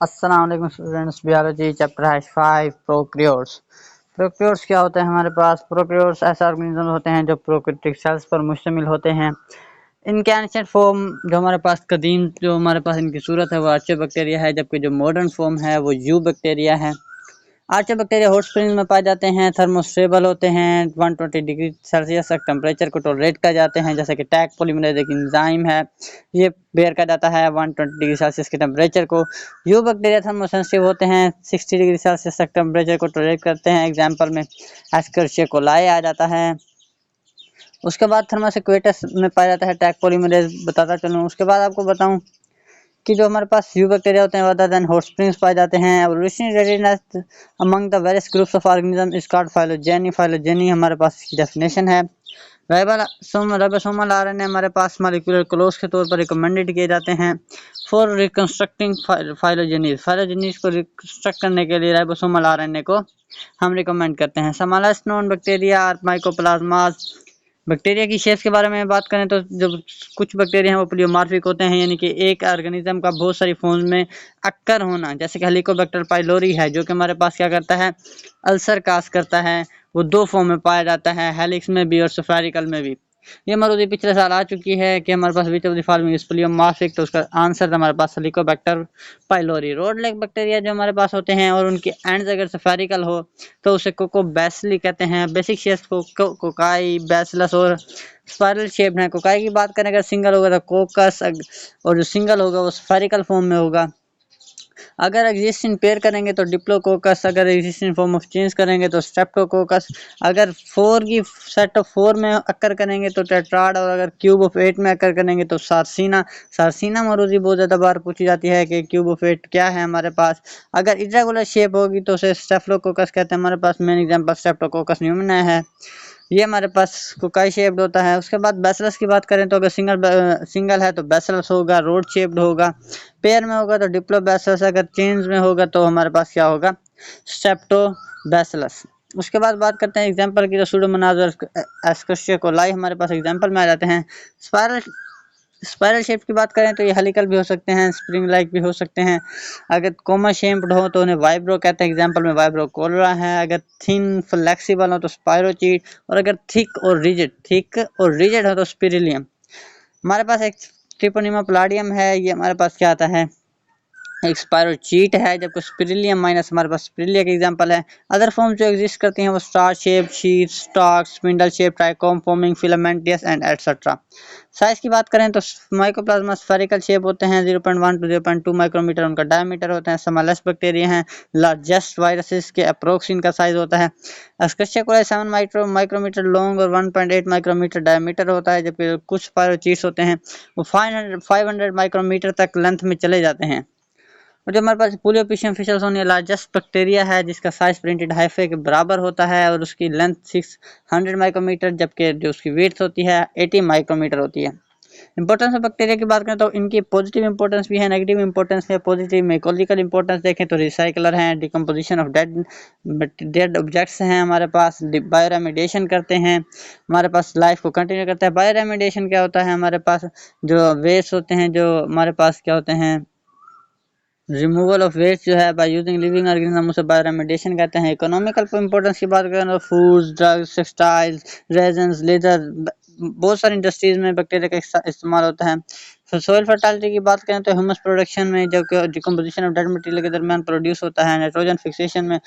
अस्सलाम वालेकुम students. Biology chapter है 5 प्रोकैरियोट्स। प्रोकैरियोट्स क्या होते हैं हमारे पास? प्रोकैरियोट्स ऐसे ऑर्गेनिज्म होते हैं जो प्रोकैरियोटिक सेल्स पर मुश्तमिल होते हैं। इनके एंशिएंट फॉर्म जो हमारे पास कदीम जो हमारे पास इनकी सूरत है वो आर्चियोबैक्टीरिया है, जबकि जो मॉडर्न फॉर्म है वो यूबैक्टीरिया है। आर्चियोबैक्टीरिया हॉट स्प्रिंग्स में पाए जाते हैं, थर्मोस्टेबल होते हैं, 120 डिग्री सेल्सियस तक टेम्परेचर को टॉलरेट कर जाते हैं, जैसे कि टैग पॉलीमरेज एक एंजाइम है, ये बेयर कर जाता है 120 डिग्री सेल्सियस के टेम्परेचर को। यू बैक्टीरिया थर्मोसेंसिटिव होते हैं, 60 डिग्री सेल्सियस तक टेम्परेचर को टॉलरेट करते हैं। एग्जाम्पल में एस्कर्शिया कोलाई आ जाता है। उसके बाद थर्मोसेक्वेटस में पाया जाता है टैग पॉलीमरेज, बताता चलूँ। उसके बाद आपको बताऊं कि जो हमारे पास यू बैक्टीरिया होते हैं अदर देन हॉट स्प्रिंग्स पाए जाते हैं। Evolutionary readiness among the various groups of organism is called phylogeny. Phylogeny हमारे पास इसकी डेफिनेशन है। राइबोसोमल आरएनए हमारे पास मॉलिक्यूलर क्लोज के तौर पर रिकमेंडेड किए जाते हैं फॉर रिकंस्ट्रक्टिंग फाइलोजेनीज। फाइलोजेनीज को रिकंस्ट्रक्ट करने के लिए राइबोसोमल आरएनए को हम रिकमेंड करते हैं। स्मॉलेस्ट नोन बैक्टीरिया और माइकोप्लाज्मास। बैक्टीरिया की शेप के बारे में बात करें तो जो कुछ बैक्टीरिया हैं वो प्लियोमॉर्फिक होते हैं, यानी कि एक ऑर्गेनिज्म का बहुत सारी फॉर्म्स में अक्कर होना, जैसे कि हेलिकोबैक्टर पाइलोरी है जो कि हमारे पास क्या करता है, अल्सर काज करता है। वो दो फॉर्म में पाया जाता है, हेलिक्स में भी और स्फेरिकल में भी। ये मरूदी पिछले साल आ चुकी है कि हमारे पास which of the following is pleomorphic, तो उसका आंसर हमारे पास Helicobacter pylori. Rod leg bacteria जो हमारे पास होते हैं और उनके एंड्स अगर स्फेरिकल हो तो उसे कोकोबैसिली कहते हैं। बेसिक शेप्स को कोकाई, बैसिलस और स्पाइरल शेप है। कोकाई की बात करें अगर सिंगल होगा तो कोकस, और जो सिंगल होगा वो स्फेरिकल फॉर्म में होगा। अगर एग्जिस्टिंग पेयर करेंगे तो डिप्लोकोकस, अगर एग्जिस्टिंग फॉर्म ऑफ चेंज करेंगे तो स्ट्रेप्टोकोकस। अगर फोर की सेट ऑफ फोर में अकर करेंगे तो टेट्राड, और अगर क्यूब ऑफ 8 में अकर करेंगे तो सार्सिना। सार्सिना मरूजी बहुत ज़्यादा बार पूछी जाती है कि क्यूब ऑफ 8 क्या है हमारे पास। अगर इरेगुलर शेप होगी तो उसे स्टेफलोकोकस कहते हैं। हमारे पास मेन एग्जांपल स्टेप्टोकोकस न्यूमोनिया है, ये हमारे पास कोकाई शेप्ड होता है। उसके बाद बैसिलस की बात करें तो अगर सिंगल है तो बैसिलस होगा, रोड शेप्ड होगा। पेयर में होगा तो डिप्लोबैसिलस, अगर चेंज में होगा तो हमारे पास क्या होगा, स्ट्रेप्टोबैसिलस। उसके बाद बात करते हैं एग्जांपल की, तो सूडोमोनाज और एस्कर्शिया कोलाई हमारे पास एग्जांपल में आ जाते हैं। स्पाइरल स्पाइरल शेप की बात करें तो ये हेलिकल भी हो सकते हैं, स्प्रिंग लाइक भी हो सकते हैं। अगर कोमा शेप्ड हो तो उन्हें वाइब्रो कहते हैं। एग्जांपल में वाइब्रो कोलरा है। अगर थिन फ्लेक्सिबल हो तो स्पाइरोचीट, और अगर थिक और रिजिड हो तो स्पिरिलियम। हमारे पास एक ट्रिपोनिमा प्लाडियम है, ये हमारे पास क्या आता है, एक स्पायरोचीट है, जबकि स्पिरिलियम माइनस हमारे पास स्पिरिलिया का एग्जांपल है। अदर फॉर्म जो एग्जिस्ट करती हैं वो star shape, sheet, stock, spindle shape, trichome forming, filamentous and etcetera. Size की बात करें तो माइकोप्लाज्मा स्फेरिकल शेप होते हैं, 0.1 टू 0.2 माइक्रोमीटर उनका डायमीटर होता है। स्मॉलेस्ट बैक्टीरिया हैं, लार्जेस्ट वायरसेस के अप्रोक्स इनका साइज होता है। एस्कर्शिया कोलाई 7 माइक्रोमीटर लॉन्ग और 1.8 माइक्रोमीटर डायमीटर होता है, जबकि कुछ स्पायरोचीट्स होते हैं वो 500 माइक्रोमीटर तक लेंथ में चले जाते हैं। और जो हमारे पास पुलियोपिशियम फिशरसोनिया लार्जेस्ट बैक्टीरिया है, जिसका साइज प्रिंटेड हाइफे के बराबर होता है और उसकी लेंथ 600 माइक्रोमीटर, जबकि जो उसकी वेट होती है 80 माइक्रोमीटर होती है। इंपॉर्टेंस ऑफ बैक्टीरिया की बात करें तो इनकी पॉजिटिव इंपॉर्टेंस भी है, नेगेटिव इंपॉर्टेंस है। पॉजिटिव में इकोलॉजिकल इंपॉर्टेंस देखें तो रिसाइकलर हैं, डिकम्पोजिशन ऑफ डेड ऑब्जेक्ट्स हैं, हमारे पास बायोरेमिडिएशन करते हैं, हमारे पास लाइफ को कंटिन्यू करता है। बायोरेमिडिएशन क्या होता है, हमारे पास जो वेस्ट होते हैं, जो हमारे पास क्या होते हैं, रिमूवल ऑफ वेस्ट जो है बाय यूजिंग लिविंग ऑर्गेनिज्म, उसे बायोरेमिडिएशन कहते हैं। इकोनॉमिकल इंपॉर्टेंस की बात करें तो foods, drugs, textiles, resins, leather, बहुत सारी इंडस्ट्रीज में बैक्टीरिया का इस्तेमाल होता है। फिर सॉइल फर्टालिटी की बात करें तो ह्यूमस प्रोडक्शन में, जब डिकम्पोजिशन ऑफ डेड मटेरियल के दरमियान प्रोड्यूस होता है। नाइट्रोजन फिक्सेशन में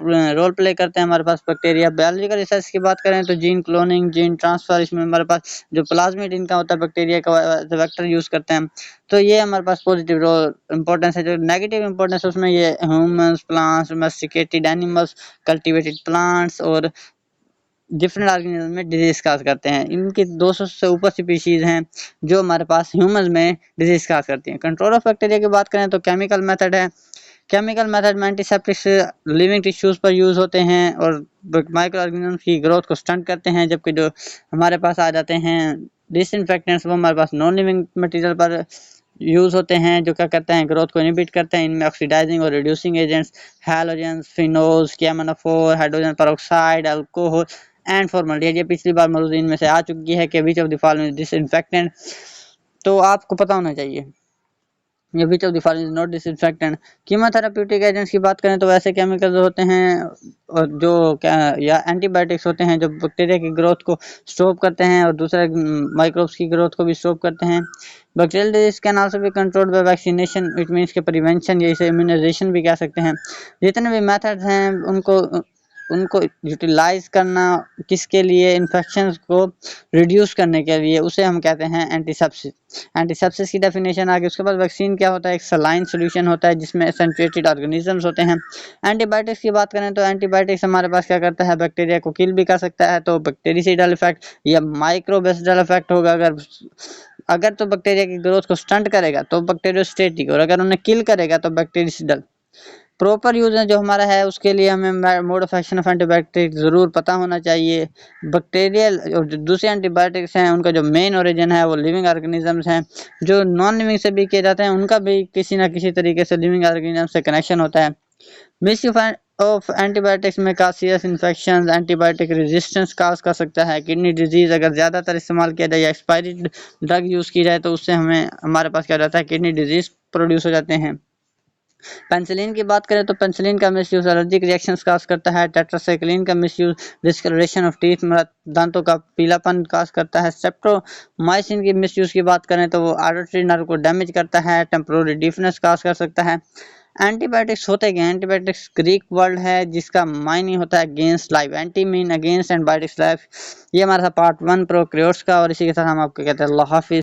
रोल प्ले करते हैं हमारे पास बैक्टीरिया। बायोलॉजिकल रिसर्च की बात करें तो जीन क्लोनिंग, जीन ट्रांसफर, इसमें हमारे पास जो प्लाज्मिड इनका होता है बैक्टीरिया का वेक्टर यूज करते हैं। तो ये हमारे पास पॉजिटिव रोल इंपॉर्टेंस है। जो नेगेटिव इंपॉर्टेंस उसमें ये humans, plants, domesticated animals, cultivated plants और डिफरेंट ऑर्गेनिज्म में डिजीज काज करते हैं। इनकी 200 से ऊपर स्पीशीज हैं जो हमारे पास ह्यूमंस में डिजीज काज करती हैं। कंट्रोल ऑफ बैक्टीरिया की बात करें तो केमिकल मेथड है। केमिकल मेथड में एंटीसेप्टिक्स लिविंग टिश्यूज पर यूज होते हैं और माइक्रो ऑर्गेनिज्म की ग्रोथ को स्टंट करते हैं, जबकि जो हमारे पास आ जाते हैं डिसइंफेक्टेंट्स, वो हमारे पास नॉन लिविंग मटेरियल पर यूज होते हैं, जो क्या करते हैं, ग्रोथ को इनहिबिट करते हैं। इनमें ऑक्सीडाइजिंग और reducing agents, halogens, phenols, KMnO4, hydrogen peroxide, alcohol and formaldehyde. ये पिछली बार मौजूद इनमें से आ चुकी है कि विच ऑफ द फॉलोइंग डिसइंफेक्टेंट, तो आपको पता होना चाहिए। ये विच of the following is not disinfectant. Chemotherapeutic agents की बात करें तो वैसे केमिकल्स होते हैं और जो क्या या एंटीबायोटिक्स होते हैं जो बैक्टीरिया की ग्रोथ को स्टॉप करते हैं और दूसरे माइक्रोब्स की ग्रोथ को भी स्टॉप करते हैं। Bacterial disease can also be controlled by vaccination, it means के प्रिवेंशन, या इसे इम्यूनाइजेशन भी कह सकते हैं। जितने भी मेथड्स हैं उनको उनको यूटिलाइज करना किसके लिए, इन्फेक्शंस को रिड्यूस करने के लिए, उसे हम कहते हैं एंटीसेप्सिस। एंटीसेप्सिस की डेफिनेशन आ गई। उसके बाद वैक्सीन क्या होता है, एक सलाइन सॉल्यूशन होता है जिसमें एसेंचुएटेड ऑर्गेनिजम्स होते हैं। एंटीबायोटिक्स की बात करें तो एंटीबायोटिक्स हमारे पास क्या करता है, बैक्टीरिया को किल भी कर सकता है, तो बैक्टीरियाइडल इफेक्ट या माइक्रोबैसिडल इफेक्ट होगा। अगर तो बैक्टीरिया की ग्रोथ को स्टंट करेगा तो बैक्टीरियोस्टेटिक, और अगर उन्हें किल करेगा तो बैक्टीरियाइडल। प्रॉपर यूज जो हमारा है उसके लिए हमें mode of action of antibiotic जरूर पता होना चाहिए। बैक्टीरियल और जो दूसरे एंटीबायोटिक्स हैं उनका जो मेन ओरिजिन है वो लिविंग ऑर्गेनिजम्स हैं। जो नॉन लिविंग से भी किए जाते हैं उनका भी किसी ना किसी तरीके से लिविंग ऑर्गेनिज्म से कनेक्शन होता है। मिसयूज ऑफ एंटीबायोटिक्स में का सीरियस इन्फेक्शन, एंटीबायोटिक रेजिस्टेंस काज कर सकता है। किडनी डिजीज अगर ज़्यादातर इस्तेमाल किया जाए या एक्सपायरी ड्रग यूज़ की जाए तो उससे हमारे पास क्या रहता है, किडनी डिजीज प्रोड्यूस हो जाते हैं। पेनिसिलिन की बात करें तो पेनिसिलिन का मिसयूज एलर्जिक रिएक्शंस काज करता है। टेट्रासाइक्लिन का मिसयूज डिस्कलरेशन ऑफ टीथ, दांतों का पीलापन काज करता है। सेप्टोमाइसिन की मिसयूज की बात करें तो वो आर्टरी नर्व को डैमेज करता है, टेम्पोररी डिफनेस काज कर सकता है। एंटीबायोटिक्स होते क्या, एंटीबायोटिक्स ग्रीक वर्ड है जिसका मायने होता है against life. Anti mean against and biotics life. ये हमारा था पार्ट 1 प्रोकैरियोट्स का, और इसी के साथ हम आपको कहते हैं अल्लाह हाफिज।